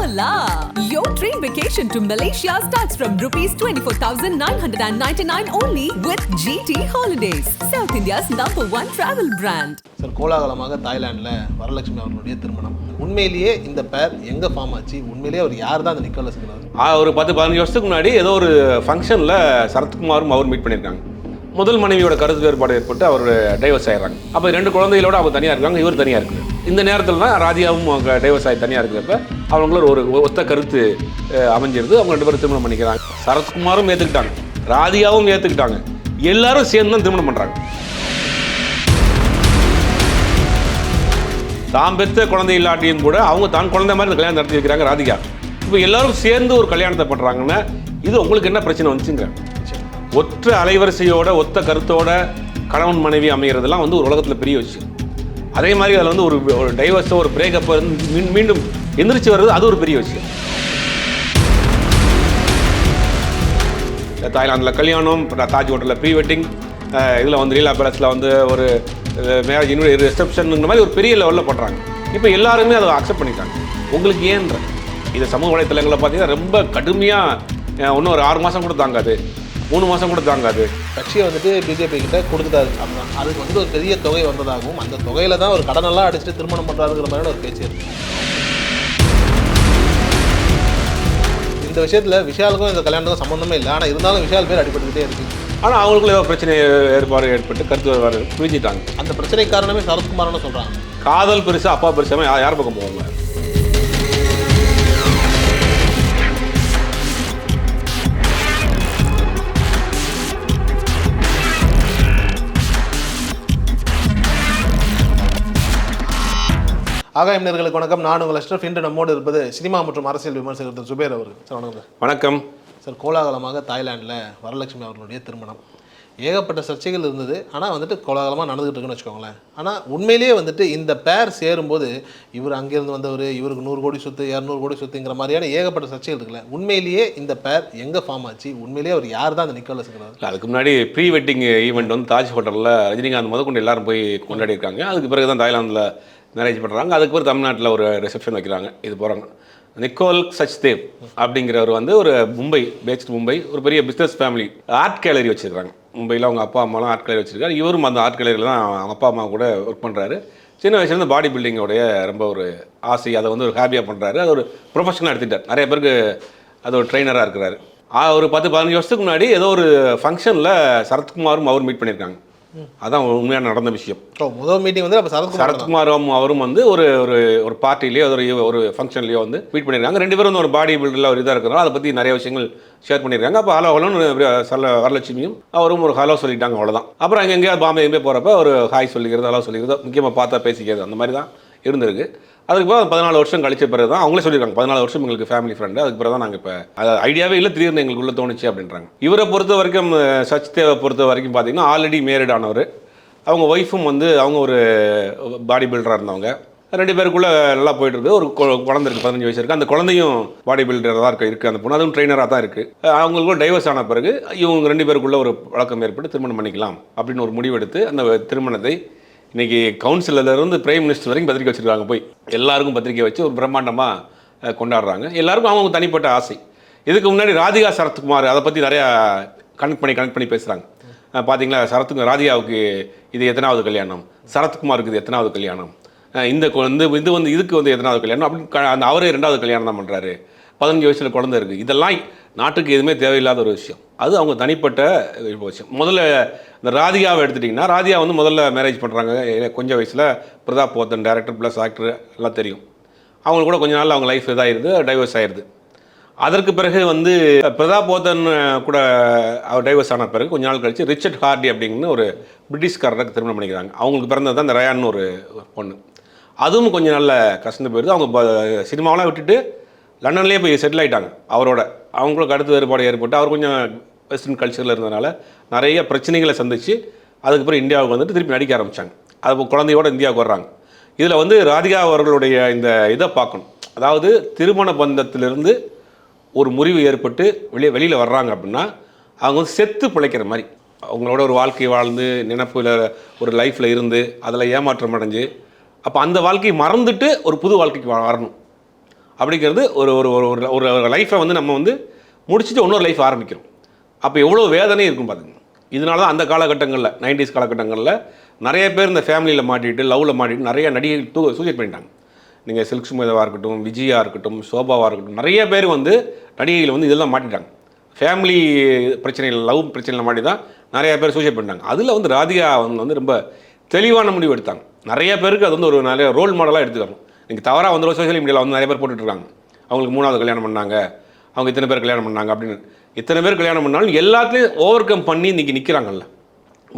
Hola! Your dream vacation to Malaysia starts from ₹24,999 only with GT Holidays, South India's #1 travel brand. Sir, கோலாகலமாக தாய்லாண்டில் வரலட்சுமி அவர்களுடைய திருமணம். உண்மையிலேயே இந்த பேர் எங்கே ஃபார்ம் ஆச்சு? உண்மையிலேயே அவர் யார் தான் அந்த நிக்கோலஸ்ங்கிறார்? ஒரு 10-15 வருஷத்துக்கு முன்னாடி ஏதோ ஒரு ஃபங்க்ஷனில் சரத்குமாரும் அவர் மீட் பண்ணியிருக்காங்க. முதல் மனைவியோட கருத்து வேறுபாடு ஏற்பட்டு அவர் டைவர்ஸ் ஆயிடுறாங்க. அப்போ 2 குழந்தைகளோட அவங்க தனியாக இருக்காங்க, இவர் தனியாக இருக்குது. இந்த நேரத்தில் தான் ராதிகாவும் டைவர்ஸ் ஆகி தனியாக இருக்கிறப்ப அவங்களோட ஒரு ஒத்த கருத்து அமைஞ்சிருது. அவங்க 2 பேரும் திருமணம் பண்ணிக்கிறாங்க. சரத்குமாரும் ஏற்றுக்கிட்டாங்க, ராதிகாவும் ஏற்றுக்கிட்டாங்க, எல்லாரும் சேர்ந்து தான் திருமணம் பண்ணுறாங்க. தான் பெற்ற குழந்தை இல்லாட்டியும் கூட அவங்க தான் குழந்தை மாதிரி இந்த கல்யாணம் நடத்தி வைக்கிறாங்க ராதிகா. இப்போ எல்லாரும் சேர்ந்து ஒரு கல்யாணத்தை பண்ணுறாங்கன்னா இது உங்களுக்கு என்ன பிரச்சனை வந்துச்சுங்க? ஒற்ற அலைவரிசையோட ஒத்த கருத்தோட கணவன் மனைவி அமைகிறதுலாம் வந்து ஒரு உலகத்தில் பெரிய விஷயம். அதே மாதிரி அதில் வந்து ஒரு டைவர்ஸோ ஒரு பிரேக்கப்போ மீண்டும் எந்திரிச்சு வர்றது அது ஒரு பெரிய விஷயம். தாய்லாந்தில் கல்யாணம், தாஜ் ஹோட்டலில் ப்ரீ வெட்டிங், இதில் வந்து லீலா பேலஸில் வந்து ஒரு மேரேஜ் ரிசப்ஷனுங்கிற மாதிரி ஒரு பெரிய லெவலில் பண்ணுறாங்க. இப்போ எல்லாருமே அதை அக்செப்ட் பண்ணிட்டாங்க. உங்களுக்கு ஏன்ற இதை சமூக வலைத்தளங்களில் பார்த்தீங்கன்னா ரொம்ப கடுமையாக இன்னும் ஒரு 6 மாதம் கூட தாங்காது, 3 மாதம் கூட தாங்காது. கட்சியை வந்துட்டு பிஜேபி கிட்ட கொடுத்துட்டாரு அப்படின்னா அதுக்கு வந்து ஒரு பெரிய தொகை வந்ததாகவும் அந்த தொகையில் தான் ஒரு கடனெல்லாம் அடிச்சுட்டு திருமணம் பண்ணுறாருங்கிற மாதிரியான ஒரு பேச்சு இருக்கு. இந்த விஷயத்தில் விஷாலுக்கும் இந்த கல்யாணத்துக்கும் சம்மந்தமே இல்லை. ஆனால் இருந்தாலும் விஷால் பேர் அடிபட்டுக்கிட்டே இருக்குது. ஆனால் அவங்களுக்குள்ள ஏதோ பிரச்சனை ஏற்பட்டு கருத்து வேறுபாடு பிரிஞ்சிட்டாங்க. அந்த பிரச்சனை காரணமே சரத்குமார்னு சொல்கிறாங்க. காதல் பெருசா அப்பா பெருசாமல் யார் பக்கம் போவாங்க? ஆகாயம் நேயர்களுக்கு வணக்கம். நான் உங்கள் அஷ்ரஃப். இன்று நம்மோடு இருப்பது சினிமா மற்றும் அரசியல் விமர்சகர் சுபேர் அவர்கள். சார் வணக்கம். வணக்கம் சார், கோலாகலமாக தாய்லாண்டில் வரலட்சுமி அவர்களுடைய திருமணம். ஏகப்பட்ட சர்ச்சைகள் இருந்தது. ஆனால் வந்துட்டு கோலாகலமாக நடந்துகிட்டு இருக்குன்னு வச்சுக்கோங்களேன். ஆனால் உண்மையிலேயே வந்துட்டு இந்த பேர் சேரும்போது இவர் அங்கேருந்து வந்தவர், இவருக்கு 100 கோடி சொத்து, 200 கோடி சொத்துங்கிற மாதிரியான ஏகப்பட்ட சர்ச்சைகள் இருக்குல்ல. உண்மையிலேயே இந்த பேர் எங்கே ஃபார்ம் ஆச்சு? உண்மையிலேயே அவர் யார் தான் அந்த நிக்கோலஸ்ங்கிறார்? அதுக்கு முன்னாடி ப்ரீ வெட்டிங் ஈவெண்ட் வந்து தாஜ் ஹோட்டலில் ரஜினிகாந்த் கொண்டு எல்லாரும் போய் கொண்டாடி இருக்காங்க. அதுக்கு பிறகு தான் தாய்லாந்தில் மேரேஜ் பண்ணுறாங்க. அதுக்கு பிறகு தமிழ்நாட்டில் ஒரு ரிசப்ஷன் வைக்கிறாங்க. இது போகிறாங்க. நிக்கோல் சச்தேவ் அப்படிங்கிறவர் வந்து ஒரு மும்பை ஒரு பெரிய பிஸ்னஸ் ஃபேமிலி ஆர்ட் கேலரி வச்சுருக்காங்க. மும்பையில் அவங்க அப்பா அம்மாலாம் ஆர்ட் கேலரி வச்சுருக்காரு. இவரும் அந்த ஆர்ட் கேலரியில் தான் அவங்க அப்பா அம்மா கூட ஒர்க் பண்ணுறாரு. சின்ன வயசுலேருந்து பாடி பில்டிங்கோடைய ரொம்ப ஒரு ஆசை, அதை வந்து ஒரு ஹாபியாக பண்ணுறாரு. அது ஒரு ப்ரொஃபஷனாக எடுத்துட்டார். நிறைய பேருக்கு அது ஒரு ட்ரெயினராக இருக்கிறாரு. ஒரு 10-15 வருஷத்துக்கு முன்னாடி ஏதோ ஒரு ஃபங்க்ஷனில் சரத்குமாரும் அவர் மீட் பண்ணியிருக்காங்க. அதான் உண்மையான நடந்த விஷயம். முதல் மீட்டிங் வந்து சரத்குமாரும் அவரும் வந்து ஒரு ஒரு பார்ட்டிலேயோ ஒரு ஃபங்க்ஷன்லேயோ வந்து மீட் பண்ணியிருக்காங்க. 2 பேரும் வந்து ஒரு பாடி பில்டரில் ஒரு இதாக இருக்கிறாங்க. அதை பற்றி நிறைய விஷயங்கள் ஷேர் பண்ணியிருக்காங்க. அப்போ ஹலோன்னு வரலட்சுமியும் அவரும் ஒரு ஹலோ சொல்லிட்டாங்க, அவ்வளோதான். அப்புறம் அங்கே எங்கேயாவது பாம்பே எங்கேயே போகிறப்ப ஒரு ஹாய் சொல்லிக்கிறது, ஹலோ சொல்லிக்கிறது, முக்கியமாக பார்த்தா பேசிக்கிறது, அந்த மாதிரி தான் இருந்திருக்கு. அதுக்கு பிறகு 14 வருஷம் கழிச்ச பிறகு தான் அவங்களே சொல்லியிருக்காங்க 14 வருஷம் எங்களுக்கு ஃபேமிலி ஃப்ரெண்டு. அதுக்கு பிறகு தான் நாங்கள் இப்போ அது ஐடியாவே இல்லை, திடீர்னு எங்களுக்கு உள்ள தோணுச்சு அப்படின்றாங்க. இவரை பொறுத்த வரைக்கும், சச்தேவை பொறுத்த வரைக்கும் பார்த்தீங்கன்னா ஆல்ரெடி மேரிட் ஆனவர். அவங்க ஒய்ஃபும் வந்து அவங்க ஒரு பாடி பில்டராக இருந்தவங்க. 2 பேருக்குள்ளே நல்லா போயிட்டு இருக்குது. ஒரு குழந்தை இருக்குது, 15 வயசு இருக்குது. அந்த குழந்தையும் பாடி பில்டராக தான் இருக்குது அந்த பொண்ணு. அதுவும் ட்ரெயினராக தான் இருக்குது. அவங்களுக்குள்ள டைவர்ஸ் ஆன பிறகு இவங்க 2 பேருக்குள்ளே ஒரு பழக்கம் ஏற்பட்டு திருமணம் பண்ணிக்கலாம் அப்படின்னு ஒரு முடிவெடுத்து அந்த திருமணத்தை இன்றைக்கி கவுன்சிலர்லேருந்து பிரைம் மினிஸ்டர் வரைக்கும் பத்திரிக்கை வச்சுருக்காங்க. போய் எல்லாருக்கும் பத்திரிக்கை வச்சு ஒரு பிரம்மாண்டமாக கொண்டாடுறாங்க. எல்லாருக்கும் அவங்க தனிப்பட்ட ஆசை. இதுக்கு முன்னாடி ராதிகா சரத்குமார் அதை பற்றி நிறையா கனெக்ட் பண்ணி பேசுகிறாங்க. பார்த்தீங்களா, ராதிகாவுக்கு இது எத்தனாவது கல்யாணம், சரத்குமாருக்கு இது எத்தனாவது கல்யாணம், இதுக்கு வந்து எத்தனாவது கல்யாணம் அப்படின்னு அந்த அவரே 2வது கல்யாணம் தான் பண்ணுறாரு. 15 வயசில் குழந்தை இருக்குது. இதெல்லாம் நாட்டுக்கு எதுவுமே தேவையில்லாத ஒரு விஷயம். அது அவங்க தனிப்பட்ட விஷயம். முதல்ல இந்த ராதிகாவை எடுத்துட்டிங்கன்னா, ராதிகா வந்து முதல்ல மேரேஜ் பண்ணுறாங்க கொஞ்சம் வயசில். Pratap Pothen director plus actor எல்லாம் தெரியும். அவங்களுக்கு கூட கொஞ்ச நாள் அவங்க லைஃப் இதாகிடுது, டைவர்ஸ் ஆகிடுது. அதற்கு பிறகு வந்து பிரதாப் போத்தன் கூட அவர் டைவர்ஸ் ஆன பிறகு கொஞ்ச நாள் கழித்து ரிச்சர்ட் ஹார்டி அப்படிங்கிற ஒரு பிரிட்டிஷ்காரருக்கு திருமணம் பண்ணிக்கிறாங்க. அவங்களுக்கு பிறந்தது தான் இந்த ரயான்னு ஒரு பொண்ணு. அதுவும் கொஞ்சம் நல்ல கஷ்டம் போயிடுது. அவங்க சினிமாவெலாம் விட்டுட்டு லண்டன்லேயே போய் செட்டில் ஆகிட்டாங்க அவரோட. அவங்களுக்கு அடுத்த வேறுபாடு ஏற்பட்டு அவர் கொஞ்சம் வெஸ்டர்ன் கல்ச்சரில் இருந்ததுனால நிறைய பிரச்சனைகளை சந்தித்து அதுக்கப்புறம் இந்தியாவுக்கு வந்துட்டு திருப்பி நடிக்க ஆரம்பித்தாங்க. அது குழந்தையோடு இந்தியாவுக்கு வர்றாங்க. இதில் வந்து ராதிகா அவர்களுடைய இந்த இதை பார்க்கணும். அதாவது திருமண பந்தத்திலிருந்து ஒரு முறிவு ஏற்பட்டு வெளியில் வர்றாங்க அப்படின்னா அவங்க வந்து செத்து பிழைக்கிற மாதிரி அவங்களோட ஒரு வாழ்க்கை வாழ்ந்து நினைப்பில் ஒரு லைஃப்பில் இருந்து அதில் ஏமாற்றம் அடைஞ்சு அப்போ அந்த வாழ்க்கையை மறந்துட்டு ஒரு புது வாழ்க்கைக்கு வரணும். அப்படிங்கிறது ஒரு ஒரு ஒரு ஒரு லைஃப்பை வந்து நம்ம வந்து முடிச்சுட்டு இன்னொரு லைஃப் ஆரம்பிக்கிறோம். அப்போ எவ்வளோ வேதனை இருக்கும் பாருங்க. இதனால தான் அந்த காலகட்டங்களில் 90s காலகட்டங்களில் நிறைய பேர் இந்த ஃபேமிலியில் மாட்டிட்டு லவ்வில் மாட்டிட்டு நிறைய நடிகைகள் சூசைட் பண்ணிட்டாங்க. நீங்கள் சில்க் சுமிதாவாக இருக்கட்டும், விஜயா இருக்கட்டும், சோபாவாக இருக்கட்டும், நிறைய பேர் வந்து நடிகைகள் வந்து இதெல்லாம் மாட்டிட்டாங்க. ஃபேமிலி பிரச்சனைகள், லவ் பிரச்சனையில் மாட்டி தான் நிறைய பேர் சூசைட் பண்ணிட்டாங்க. அதில் வந்து ராதிகா அவங்க வந்து ரொம்ப தெளிவான முடிவு எடுத்தாங்க. நிறைய பேருக்கு அது வந்து ஒரு நிறைய ரோல் மாடலாக எடுத்துக்கணும். நீங்கள் தவறாக வந்து சோஷியல் மீடியாவில் வந்து நிறைய பேர் போட்டுட்ருக்காங்க. அவங்களுக்கு 3வது கல்யாணம் பண்ணாங்க, அவங்க இத்தனை பேர் கல்யாணம் பண்ணாங்க அப்படின்னு. இத்தனை பேர் கல்யாணம் பண்ணாலும் எல்லாத்துலேயும் ஓவர் கம் பண்ணி இன்றைக்கி நிற்கிறாங்கல்ல.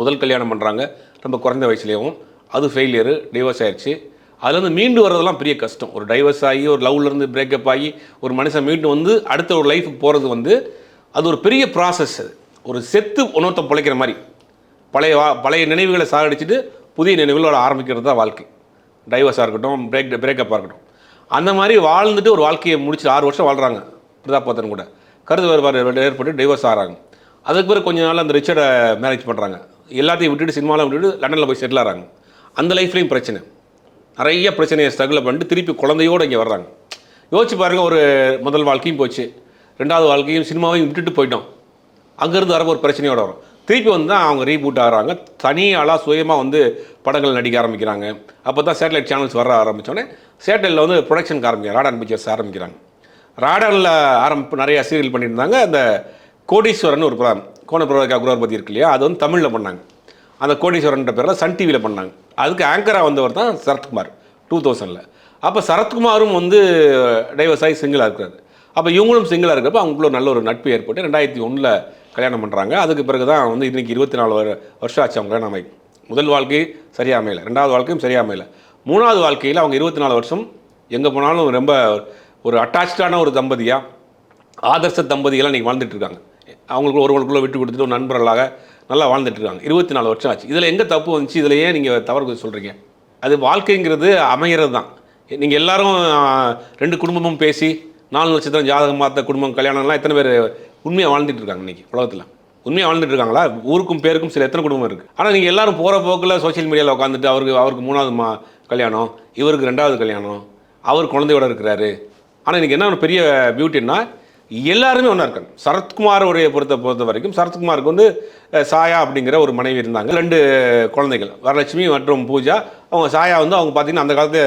முதல் கல்யாணம் பண்ணுறாங்க ரொம்ப குறைந்த வயசுலேயும், அது ஃபெயிலியரு, டிவோர்ஸ் ஆயிடுச்சு. அதுலேருந்து மீண்டு வர்றதெல்லாம் பெரிய கஷ்டம். ஒரு டைவர்ஸ் ஆகி ஒரு லவ்லேருந்து பிரேக்கப் ஆகி ஒரு மனுஷன் மீண்டு வந்து அடுத்த ஒரு லைஃபுக்கு போகிறது வந்து அது ஒரு பெரிய ப்ராசஸ். அது ஒரு செத்து உணர்த்த பிழைக்கிற மாதிரி பழைய நினைவுகளை சாகடிச்சுட்டு புதிய நினைவுகளோட ஆரம்பிக்கிறது தான் வாழ்க்கை. டைவர்ஸாக இருக்கட்டும், பிரேக்கப்பாக இருக்கட்டும். அந்த மாதிரி வாழ்ந்துட்டு ஒரு வாழ்க்கையை முடிச்சு 6 வருஷம் வாழ்கிறாங்க பிரதாபத்தன் கூட. கருத்து வேறுபாடு ஏற்பட்டு டைவர்ஸ் ஆகிறாங்க. அதுக்கு பிறகு கொஞ்ச நாள் அந்த ரிச்சர்டை மேரேஜ் பண்ணுறாங்க. எல்லாத்தையும் விட்டுட்டு சினிமாவில் விட்டுட்டு லண்டனில் போய் செட்டில் ஆகிறாங்க. அந்த லைஃப்லேயும் பிரச்சனை, நிறைய பிரச்சனையை ஸ்ட்ரகிள் பண்ணிட்டு திருப்பி குழந்தையோடு இங்கே வர்றாங்க. யோசிச்சு பாருங்கள், ஒரு முதல் வாழ்க்கையும் போச்சு, 2வது வாழ்க்கையும் சினிமாவையும் விட்டுட்டு போயிட்டோம். அங்கேருந்து வர ஒரு பிரச்சனையோடு வரும். திருப்பி வந்து தான் அவங்க ரீபூட் ஆகிறாங்க. தனியாளாக சுயமாக வந்து படங்கள் நடிக்க ஆரம்பிக்கிறாங்க. அப்போ தான் சேட்டலைட் சேனல்ஸ் வர ஆரம்பித்தோடனே சேட்டலைட்டில் வந்து ப்ரொடக்ஷனுக்கு ஆரம்பிக்கிறாங்க, ராடான் பிக்சர்ஸ் ஆரம்பிக்கிறாங்க. ராடானில் நிறையா சீரியல் பண்ணியிருந்தாங்க. அந்த கோடீஸ்வரன் ஒரு படம், கோணப்பிரவர்க்கா குரோர்பதி இருக்கு இல்லையா, அது வந்து தமிழில் பண்ணாங்க. அந்த கோடீஸ்வரன்ற பேரில் சன் டிவியில் பண்ணாங்க. அதுக்கு ஆங்கராக வந்தவர் தான் சரத்குமார் 2000. அப்போ சரத்குமாரும் வந்து டைவர்ஸ் ஆகி சிங்கிளாக இருக்கிறாரு. அப்போ இவங்களும் சிங்கிளாக இருக்கிறப்ப அவங்களுக்குள்ள நல்ல ஒரு நட்பு ஏற்பட்டு 2001 கல்யாணம் பண்ணுறாங்க. அதுக்கு பிறகு தான் வந்து இன்றைக்கி 24 வருஷம் ஆச்சு அவங்க கல்யாணம் ஆகி. முதல் வாழ்க்கை சரியாக அமையலை, 2வது வாழ்க்கையும் சரியாக அமையலை, 3வது வாழ்க்கையில் அவங்க 24 வருஷம் எங்கே போனாலும் ரொம்ப ஒரு அட்டாச்சான ஒரு தம்பதியாக, ஆதர்ச தம்பதிகளாக இன்றைக்கி வாழ்ந்துட்டுருக்காங்க. அவங்களுக்கு ஒருவங்களுக்குள்ளே விட்டு கொடுத்துட்டு ஒரு நண்பர்களாக நல்லா வாழ்ந்துட்டுருக்காங்க. 24 வருஷம் ஆச்சு. இதில் எங்கே தப்பு வந்துச்சு? இதில் ஏன் நீங்கள் தவறு சொல்கிறீங்க? அது வாழ்க்கைங்கிறது அமைகிறது தான். நீங்கள் எல்லோரும் 2 குடும்பமும் பேசி 4 நட்சத்திரம் ஜாதகம் பார்த்த குடும்பம் கல்யாணம்லாம் எத்தனை பேர் உண்மையாக வாழ்ந்துட்டு இருக்காங்க இன்றைக்கி உலகத்தில்? உண்மையாக வாழ்ந்துட்டு இருக்காங்களா? ஊருக்கும் பேருக்கும் சில எத்தனை குடும்பம் இருக்குது. ஆனால் நீங்கள் எல்லோரும் போகிற போக்கில் சோஷியல் மீடியாவில் உட்காந்துட்டு அவருக்கு 3வது கல்யாணம், இவருக்கு 2வது கல்யாணம், அவர் குழந்தையோடு இருக்கிறாரு. ஆனால் இன்றைக்கி என்ன ஒரு பெரிய பியூட்டின்னா எல்லாருமே ஒன்றா இருக்காங்க. சரத்குமாரோடைய பொறுத்த வரைக்கும் சரத்குமாருக்கு வந்து சாயா அப்படிங்கிற ஒரு மனைவி இருந்தாங்க, 2 குழந்தைகள், வரலட்சுமி மற்றும் பூஜா. அவங்க சாயா வந்து அவங்க பார்த்தீங்கன்னா அந்த காலத்து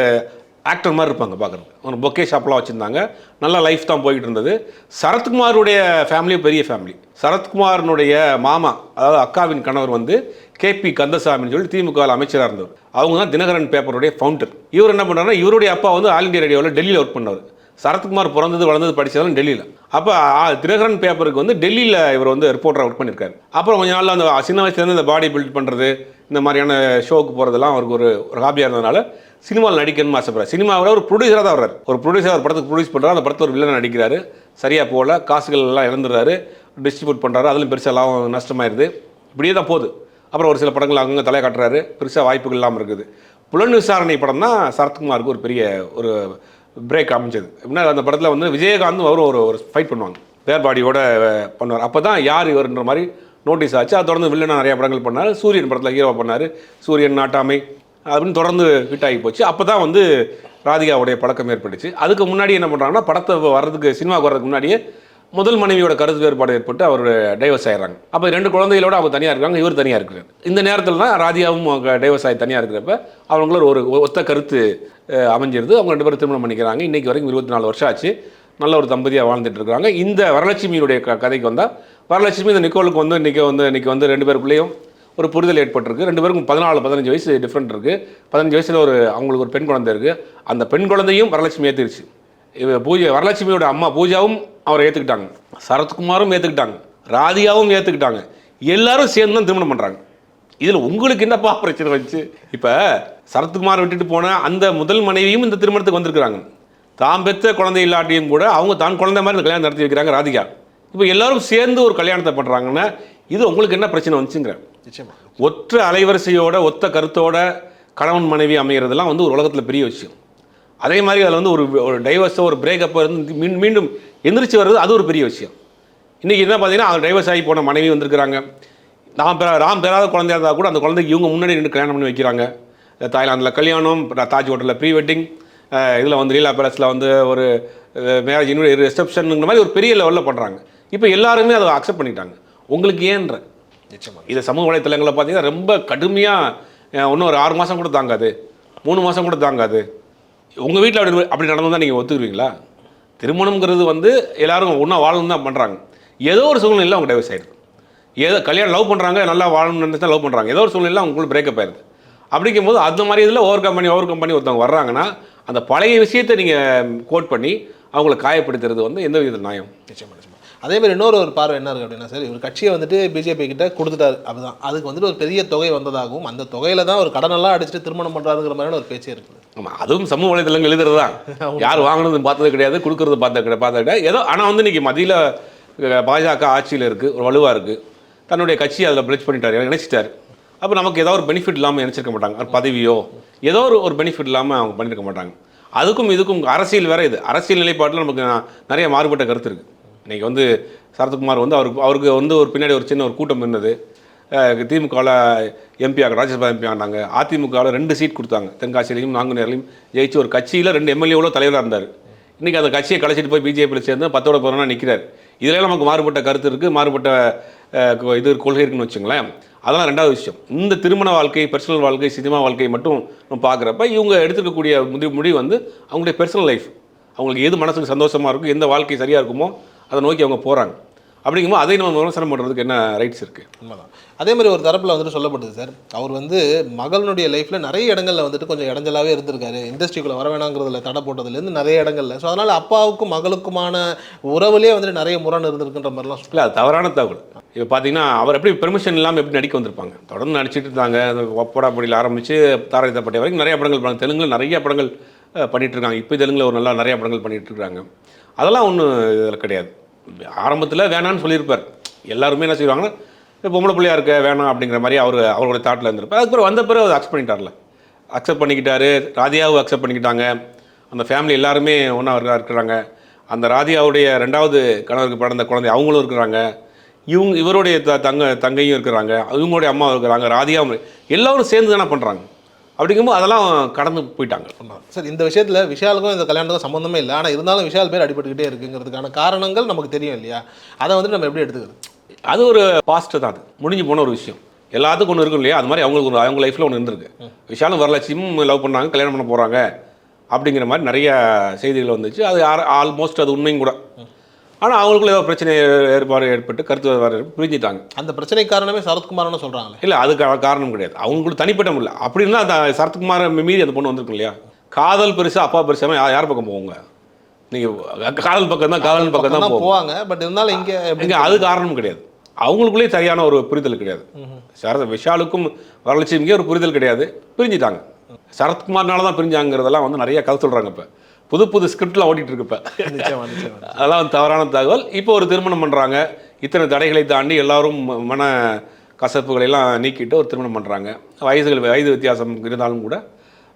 ஆக்டர் மாதிரி இருப்பாங்க பார்க்குறதுக்கு. அவங்க பொக்கே ஷாப்லாம் வச்சுருந்தாங்க. நல்ல லைஃப் தான் போய்கிட்டு இருந்தது. சரத்குமாருடைய ஃபேமிலியும் பெரிய ஃபேமிலி. சரத்குமாரனுடைய மாமா, அதாவது அக்காவின் கணவர் வந்து கேபி கந்தசாமின்னு சொல்லி திமுகவில் அமைச்சராக இருந்தவர். அவங்க தான் தினகரன் பேப்பருடைய ஃபவுண்டர். இவர் என்ன பண்ணுறாருன்னா, இவருடைய அப்பா வந்து ஆல் இண்டியா ரேடியோவில் டெல்லியில் ஒர்க் பண்ணவர். சரத்குமார் பிறந்தது வளர்ந்தது படித்ததெல்லாம் டெல்லியில். அப்போ தினகரன் பேப்பருக்கு வந்து டெல்லியில் இவர் வந்து ரிப்போர்ட்டராக ஒர்க் பண்ணியிருக்காரு. அப்புறம் கொஞ்ச நாளில் அந்த சின்ன வயசுலேருந்து இந்த பாடி பில்ட் பண்ணுறது, இந்த மாதிரியான ஷோவுக்கு போகிறதெல்லாம் அவருக்கு ஒரு ஹாபியாக இருந்ததுனால சினிமாவில் நடிக்கணும்னு ஆசைப்படுறாரு. சினிமாவில் ஒரு ப்ரொடியூசராக தான் வர்றாரு. ஒரு ப்ரொடியூசர் ஒரு படத்துக்கு ப்ரொடியூஸ் பண்ணுறாரு. அந்த படத்தில் ஒரு வில்லன் நடிக்கிறாரு. சரியாக போகல, காசுகள் எல்லாம் இழந்துடுறாரு, டிஸ்ட்ரிபியூட் பண்ணுறாரு. அதிலும் பெருசாக லாபம் நஷ்டமாயிருது. இப்படியே தான் போகுது. அப்புறம் ஒரு சில படங்கள் அங்கங்கே தலை காட்டுறாரு. பெருசாக வாய்ப்புகள் இல்லாமல் இருக்குது. புலன் விசாரணை படம் தான் சரத்குமாருக்கு ஒரு பெரிய ஒரு பிரேக் அமைஞ்சது. எப்படின்னா அந்த படத்தில் வந்து விஜயகாந்த் அவரும் ஒரு ஃபைட் பண்ணுவாங்க, பேர் பாடியோட பண்ணுவார். அப்போ தான் யார் இவர்ன்ற மாதிரி நோட்டீஸ் ஆச்சு. அதை தொடர்ந்து வில்லனாக நிறைய படங்கள் பண்ணார். சூரியன் படத்தில் ஹீரோவாக பண்ணார். சூரியன், நாட்டாமை அப்படின்னு தொடர்ந்து ஹிட் ஆகி போச்சு. அப்போ தான் வந்து ராதிகாவுடைய பழக்கம் ஏற்பட்டுச்சு. அதுக்கு முன்னாடி என்ன பண்ணுறாங்கன்னா, படத்தை வர்றதுக்கு சினிமாவுக்கு வர்றதுக்கு முன்னாடியே முதல் மனைவியோட கருத்து வேறுபாடு ஏற்பட்டு அவர் டைவர்ஸ் ஆயிடுறாங்க. அப்போ 2 குழந்தைகளோட அவங்க தனியாக இருக்காங்க, இவர் தனியாக இருக்கிறார். இந்த நேரத்தில் தான் ராதிகாவும் டைவர்ஸ் ஆகி தனியாக இருக்கிறப்ப அவங்களோட ஒரு ஒத்த கருத்து அமைஞ்சிருது. அவங்க 2 பேரும் திருமணம் பண்ணிக்கிறாங்க. இன்றைக்கி வரைக்கும் 24 வருஷம் ஆச்சு. நல்ல ஒரு தம்பதியாக வாழ்ந்துட்டு இருக்காங்க. இந்த வரலட்சுமியுடைய கதைக்கு வந்தால், வரலட்சுமி இந்த நிக்கோலுக்கு வந்து இன்றைக்கி வந்து 2 பேருக்குள்ளேயும் ஒரு புரிதல் ஏற்பட்டிருக்கு. 2 பேருக்கும் 14-15 வயசு டிஃப்ரெண்ட் இருக்குது. 15 வயசில் அவங்களுக்கு ஒரு பெண் குழந்தை இருக்குது. அந்த பெண் குழந்தையும் வரலட்சுமி ஏற்றுருச்சு. வரலட்சுமியோட அம்மா பூஜாவும் அவரை ஏற்றுக்கிட்டாங்க, சரத்குமாரும் ஏற்றுக்கிட்டாங்க, ராதிகாவும் ஏற்றுக்கிட்டாங்க. எல்லாரும் சேர்ந்து தான் திருமணம் பண்ணுறாங்க. இதில் உங்களுக்கு என்னப்பா பிரச்சனை வச்சு? இப்போ சரத்குமார் விட்டுட்டு போன அந்த முதல் மனைவியும் இந்த திருமணத்துக்கு வந்திருக்கிறாங்க. தான் பெற்ற குழந்தை இல்லாட்டியும் கூட அவங்க தான் குழந்தை மாதிரி இந்த கல்யாணம் நடத்தி வைக்கிறாங்க ராதிகா. இப்போ எல்லாரும் சேர்ந்து ஒரு கல்யாணத்தை பண்ணுறாங்கன்னா இது உங்களுக்கு என்ன பிரச்சனை வந்துச்சுங்கிற? ஒற்ற அலைவரிசையோட ஒத்த கருத்தோட கணவன் மனைவி அமைகிறதுலாம் வந்து ஒரு உலகத்தில் பெரிய விஷயம். அதே மாதிரி அதில் வந்து ஒரு டைவர்ஸோ ஒரு பிரேக்கப்போ இருந்து மீண்டும் எந்திரிச்சு வர்றது அது ஒரு பெரிய விஷயம். இன்றைக்கி என்ன பார்த்தீங்கன்னா, அவர் டைவர்ஸ் ஆகி போன மனைவி வந்திருக்கிறாங்க. ராம் பெறாத குழந்தையாக இருந்தால் கூட அந்த குழந்தைக்கு இவங்க முன்னாடி 2 கல்யாணம் பண்ணி வைக்கிறாங்க. தாய்லாந்தில் கல்யாணம், தாஜ் ஹோட்டலில் ப்ரீ வெட்டிங், இதில் வந்து லீலா பேலஸில் வந்து ஒரு மேரேஜ் ரிசப்ஷனுங்கிற மாதிரி ஒரு பெரிய லெவலில் பண்ணுறாங்க. இப்போ எல்லாருமே அதை அக்செப்ட் பண்ணிட்டாங்க. உங்களுக்கு ஏன்ற நிச்சயமாக இதை சமூக வலைத்தளங்களில் பார்த்தீங்கன்னா ரொம்ப கடுமையாக இன்னும் ஒரு 6 மாதம் கூட தாங்காது, 3 மாதம் கூட தாங்காது. உங்கள் வீட்டில் அப்படி நடந்தால் தான் நீங்கள் ஒத்துக்குவீங்களா? திருமணம்ங்கிறது வந்து எல்லாரும் ஒன்றா வாழணும் தான் பண்ணுறாங்க. ஏதோ ஒரு சூழ்நிலையில் அவங்க டைவர்ஸ் ஆயிடுது. ஏதோ கல்யாணம் லவ் பண்ணுறாங்க, நல்லா வாழணும்னு நினச்சி தான் லவ் பண்ணுறாங்க. ஏதோ ஒரு சூழ்நிலையில் அவங்களுக்கு பிரேக்கப் ஆயிடுது. அப்படிங்கும்போது அந்த மாதிரி இதில் ஓவர் கம் பண்ணி ஒருத்தவங்க வர்றாங்கன்னா அந்த பழைய விஷயத்தை நீங்கள் கோட் பண்ணி அவங்கள காயப்படுத்துறது வந்து எந்த வித நியாயம்? நிச்சயமாக. அதே மாதிரி இன்னொரு பார்வை என்ன இருக்குது அப்படின்னா சார், இவர் கட்சியை வந்துட்டு பிஜேபி கிட்ட கொடுத்துட்டாரு, அப்படிதான் அதுக்கு வந்துட்டு ஒரு பெரிய தொகை வந்ததாகவும் அந்த தொகையில தான் ஒரு கடனெல்லாம் அடிச்சுட்டு திருமணம் பண்ணுறாருங்கிற மாதிரியான ஒரு பேச்சே இருக்குது. ஆமாம், அதுவும் சமூக வலைதளங்கள் எழுதுறது தான். யார் வாங்கினது பார்த்தது கிடையாது, கொடுக்குறது பார்த்தது கிடையாது. ஏதோ ஆனால் வந்து இன்றைக்கி மத்தியில் பாஜக ஆட்சியில் இருக்குது, ஒரு வலுவாக இருக்குது, தன்னுடைய கட்சியை அதில் பிளச் பண்ணிட்டார், நினைச்சிட்டார். அப்போ நமக்கு ஏதோ ஒரு பெனிஃபிட் இல்லாமல் நினச்சிருக்க மாட்டாங்க, ஒரு பதவியோ ஏதோ ஒரு பெனிஃபிட் இல்லாமல் அவங்க பண்ணியிருக்க மாட்டாங்க. அதுக்கும் இதுக்கும் அரசியல் வேறு. இது அரசியல் நிலைப்பாட்டில் நமக்கு நிறைய மாறுபட்ட கருத்து இருக்குது. இன்றைக்கி வந்து சரத்குமார் வந்து அவருக்கு வந்து ஒரு பின்னாடி ஒரு சின்ன ஒரு கூட்டம் இருந்தது. திமுகவில் எம்பி ராஜ்யசபா எம்பி ஆனாங்க. அதிமுகவில் 2 சீட் கொடுத்தாங்க, தென்காசியிலையும் நாங்குநேரிலையும் ஜெயிச்சு ஒரு கட்சியில் 2 எம்எல்ஏவோட தலைவராக இருந்தார். இன்றைக்கி அந்த கட்சியை கலைச்சிட்டு போய் பிஜேபியில் சேர்ந்து 10ஓட 11 நிற்கிறார். இதில் நமக்கு மாறுபட்ட கருத்து இருக்குது, மாறுபட்ட இது கொள்கை இருக்குன்னு வச்சுங்களேன். அதெல்லாம் ரெண்டாவது விஷயம். இந்த திருமண வாழ்க்கை, பர்சனல் வாழ்க்கை, சினிமா வாழ்க்கை மட்டும் நம்ம பார்க்குறப்ப இவங்க எடுத்துக்கக்கூடிய முடிவு வந்து அவங்களுடைய பர்சனல் லைஃப், அவங்களுக்கு எது மனசுக்கு சந்தோஷமாக இருக்கும், எந்த வாழ்க்கை சரியாக இருக்குமோ அதை நோக்கி அவங்க போகிறாங்க. அப்படிங்கும்போது அதை நம்ம விமர்சனம் பண்ணுறதுக்கு என்ன ரைட்ஸ் இருக்குது? உண்மைதான். அதே மாதிரி ஒரு தரப்பில் வந்துட்டு சொல்லப்படுது சார், அவர் வந்து மகளுடைய லைஃப்பில் நிறைய இடங்களில் வந்துட்டு கொஞ்சம் இடைஞ்சலாகவே இருந்திருக்காரு, இண்டஸ்ட்ரிக்குள்ளே வர வேணாங்கிறதுல தடை போட்டதுலேருந்து நிறைய இடங்களில். ஸோ அதனால் அப்பாவுக்கும் மகளுக்குமான உறவுலேயே வந்துட்டு நிறைய முரண் இருந்திருக்குன்ற மாதிரிலாம் இல்லை, அது தவறான தகவல். இப்போ பார்த்தீங்கன்னா அவர் எப்படி பெர்மிஷன் இல்லாமல் எப்படி நடிக்க வந்திருப்பாங்க? தொடர்ந்து நடிச்சிட்டு இருந்தாங்க. ஒப்படாப்படியில் ஆரம்பித்து தாரை தப்பட்டை வரைக்கும் நிறைய படங்கள் பண்ணாங்க. தெலுங்கில் நிறைய படங்கள் பண்ணிகிட்ருக்காங்க. இப்போ தெலுங்கில் ஒரு நல்லா நிறைய படங்கள் பண்ணிகிட்ருக்காங்க. அதெல்லாம் ஒன்றும் இதில் கிடையாது. ஆரம்பத்தில் வேணான்னு சொல்லியிருப்பார். எல்லாருமே என்ன செய்வாங்கன்னா, இப்போ பொம்பளை பிள்ளையா இருக்க வேணாம் அப்படிங்கிற மாதிரி அவரோட தாட்டில் இருந்திருப்பார். அதுக்கப்புறம் வந்த பிறகு அதை அக்செப்ட் பண்ணிக்கிட்டாரு. ராதியாவும் அக்செப்ட் பண்ணிக்கிட்டாங்க. அந்த ஃபேமிலி எல்லாருமே ஒன்றா இருக்கிறாங்க. அந்த ராதியாவுடைய 2வது கணவருக்கு பிறந்த குழந்தை அவங்களும் இருக்கிறாங்க. இவருடைய தங்கையும் இருக்கிறாங்க. இவங்களுடைய அம்மாவும் இருக்கிறாங்க. ராதியாவும் எல்லோரும் சேர்ந்து தானே பண்ணுறாங்க. அப்படிங்கும்போது அதெல்லாம் கடந்து போயிட்டாங்க. சார், இந்த விஷயத்தில் விஷாலுக்கும் இந்த கல்யாணத்துக்கும் சம்மந்தமே இல்லை. ஆனால் இருந்தாலும் விஷால் பேர் அடிபட்டுக்கிட்டே இருக்குங்கிறதுக்கான காரணங்கள் நமக்கு தெரியும் இல்லையா? அதை வந்துட்டு நம்ம எப்படி எடுத்துக்கிறது? அது ஒரு பாஸ்ட்டு தான், அது முடிஞ்சு போன ஒரு விஷயம். எல்லாத்துக்கும் ஒன்று இருக்கும் இல்லையா? அது மாதிரி அவங்க லைஃப்பில் ஒன்று இருந்திருக்கு. விஷாலும் வரலட்சுமியும் லவ் பண்ணாங்க, கல்யாணம் பண்ண போகிறாங்க அப்படிங்கிற மாதிரி நிறைய செய்திகள் வந்துச்சு. அது ஆல்மோஸ்ட் அது உண்மையும் கூட. ஆனால் அவங்களுக்குள்ள ஏதோ பிரச்சனை ஏற்பட்டு கருத்து வேறு பிரிஞ்சிட்டாங்க. அந்த பிரச்சனை காரணமே சரத்குமார்னு சொல்கிறாங்களே. இல்லை, அதுக்கு காரணம் கிடையாது. அவங்களுக்கு தனிப்பட்ட இல்லை. அப்படின்னா அந்த சரத்குமாரை மீறி அந்த பொண்ணு வந்திருக்கும் இல்லையா? காதல் பெருசாக அப்பா பெருசாக யார் பக்கம் போவாங்க? நீங்கள் காதல் பக்கம் தான், காதல் பக்கம் தான் போவாங்க. பட் இருந்தாலும் இங்கே அது காரணம் கிடையாது. அவங்களுக்குள்ளேயே சரியான ஒரு புரிதல் கிடையாது. விஷாலுக்கும் வரலட்சுமிக்கே ஒரு புரிதல் கிடையாது, பிரிஞ்சிட்டாங்க. சரத்குமார்னால தான் பிரிஞ்சாங்கிறதெல்லாம் வந்து நிறைய கதை சொல்கிறாங்க. இப்போ புது ஸ்கிரிப்ட்லாம் ஓட்டிகிட்டு இருக்கு. இப்போ அதெல்லாம் வந்து தவறான தகவல். இப்போ ஒரு திருமணம் பண்ணுறாங்க. இத்தனை தடைகளை தாண்டி எல்லாரும் மன கசப்புகளெல்லாம் நீக்கிட்டு ஒரு திருமணம் பண்ணுறாங்க. வயது வித்தியாசம் இருந்தாலும் கூட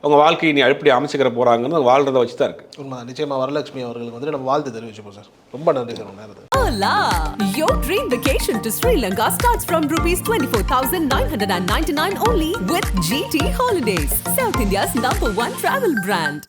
அவங்க வாழ்க்கையை நீ எப்படி அமைச்சிக்கிற போகிறாங்கன்னு வாழ்றதை வச்சு தான் இருக்குது. உண்மை. நிச்சயமாக வரலட்சுமி அவர்களுக்கு வந்து நம்ம வாழ்த்து தெரிவிச்சுப்போம் சார். ரொம்ப நன்றி sir. Hola! Your dream vacation to Sri Lanka starts from rupees 24,999 only with GT Holidays, South India's #1 travel brand.